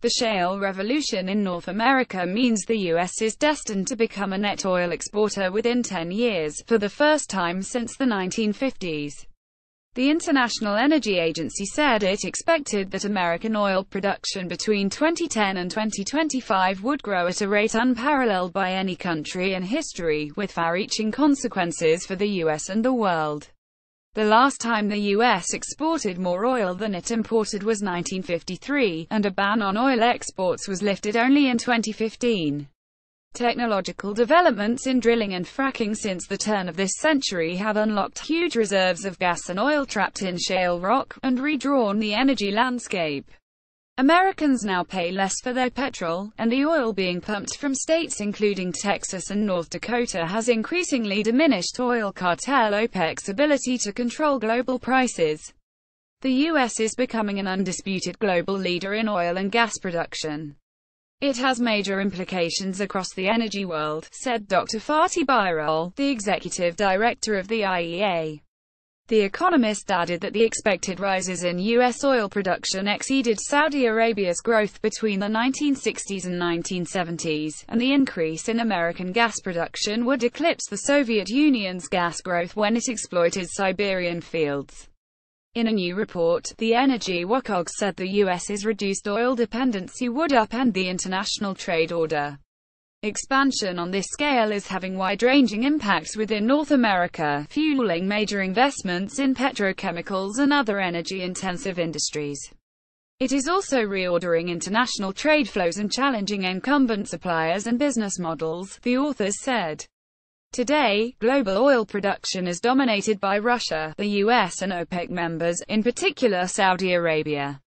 The shale revolution in North America means the U.S. is destined to become a net oil exporter within 10 years, for the first time since the 1950s. The International Energy Agency said it expected that American oil production between 2010 and 2025 would grow at a rate unparalleled by any country in history, with far-reaching consequences for the U.S. and the world. The last time the U.S. exported more oil than it imported was 1953, and a ban on oil exports was lifted only in 2015. Technological developments in drilling and fracking since the turn of this century have unlocked huge reserves of gas and oil trapped in shale rock, and redrawn the energy landscape. Americans now pay less for their petrol, and the oil being pumped from states including Texas and North Dakota has increasingly diminished oil cartel OPEC's ability to control global prices. The U.S. is becoming an undisputed global leader in oil and gas production. It has major implications across the energy world, said Dr. Fatih Birol, the executive director of the IEA. The Economist added that the expected rises in U.S. oil production exceeded Saudi Arabia's growth between the 1960s and 1970s, and the increase in American gas production would eclipse the Soviet Union's gas growth when it exploited Siberian fields. In a new report, the Energy Watchdog said the U.S.'s reduced oil dependency would upend the international trade order. Expansion on this scale is having wide-ranging impacts within North America, fueling major investments in petrochemicals and other energy-intensive industries. It is also reordering international trade flows and challenging incumbent suppliers and business models, the authors said. Today, global oil production is dominated by Russia, the US and OPEC members, in particular Saudi Arabia.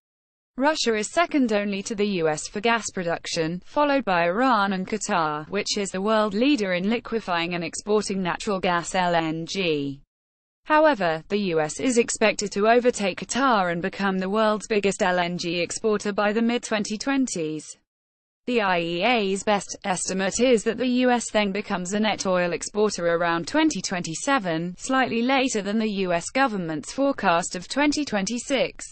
Russia is second only to the US for gas production, followed by Iran and Qatar, which is the world leader in liquefying and exporting natural gas (LNG). However, the US is expected to overtake Qatar and become the world's biggest LNG exporter by the mid-2020s. The IEA's best estimate is that the US then becomes a net oil exporter around 2027, slightly later than the US government's forecast of 2026.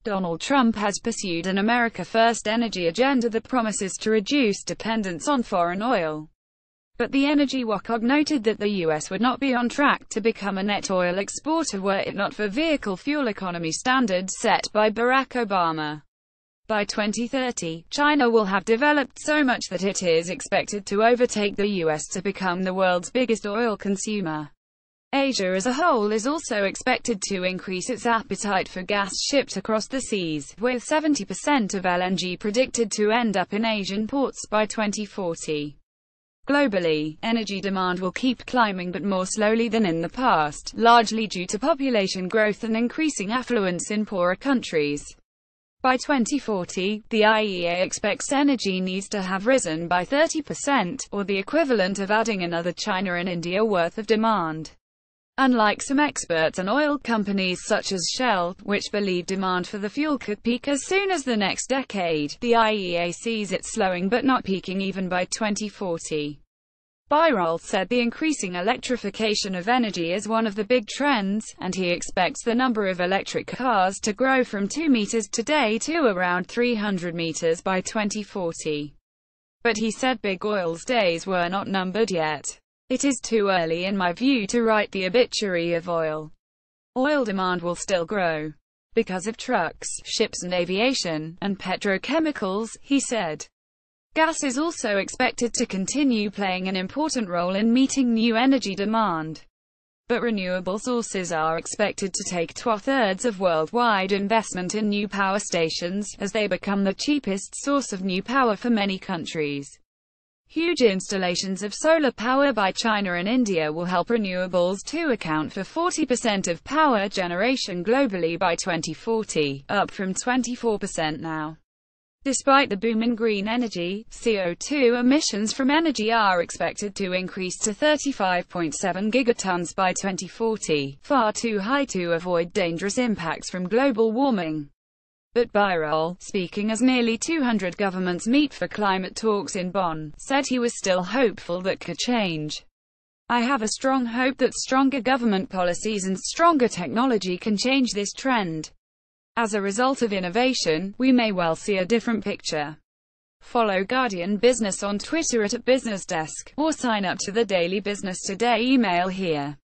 Donald Trump has pursued an America First energy agenda that promises to reduce dependence on foreign oil. But the Energy Watchdog noted that the U.S. would not be on track to become a net oil exporter were it not for vehicle fuel economy standards set by Barack Obama. By 2030, China will have developed so much that it is expected to overtake the U.S. to become the world's biggest oil consumer. Asia as a whole is also expected to increase its appetite for gas shipped across the seas, with 70% of LNG predicted to end up in Asian ports by 2040. Globally, energy demand will keep climbing but more slowly than in the past, largely due to population growth and increasing affluence in poorer countries. By 2040, the IEA expects energy needs to have risen by 30%, or the equivalent of adding another China and India worth of demand. Unlike some experts and oil companies such as Shell, which believe demand for the fuel could peak as soon as the next decade, the IEA sees it slowing but not peaking even by 2040. Birol said the increasing electrification of energy is one of the big trends, and he expects the number of electric cars to grow from 2 meters today to around 300 meters by 2040. But he said big oil's days were not numbered yet. It is too early in my view to write the obituary of oil. Oil demand will still grow. Because of trucks, ships and aviation, and petrochemicals, he said. Gas is also expected to continue playing an important role in meeting new energy demand. But renewable sources are expected to take 2/3 of worldwide investment in new power stations, as they become the cheapest source of new power for many countries. Huge installations of solar power by China and India will help renewables to account for 40% of power generation globally by 2040, up from 24% now. Despite the boom in green energy, CO2 emissions from energy are expected to increase to 35.7 gigatons by 2040, far too high to avoid dangerous impacts from global warming. But Birol, speaking as nearly 200 governments meet for climate talks in Bonn, said he was still hopeful that could change. I have a strong hope that stronger government policies and stronger technology can change this trend. As a result of innovation, we may well see a different picture. Follow Guardian Business on Twitter @BusinessDesk, or sign up to the Daily Business Today email here.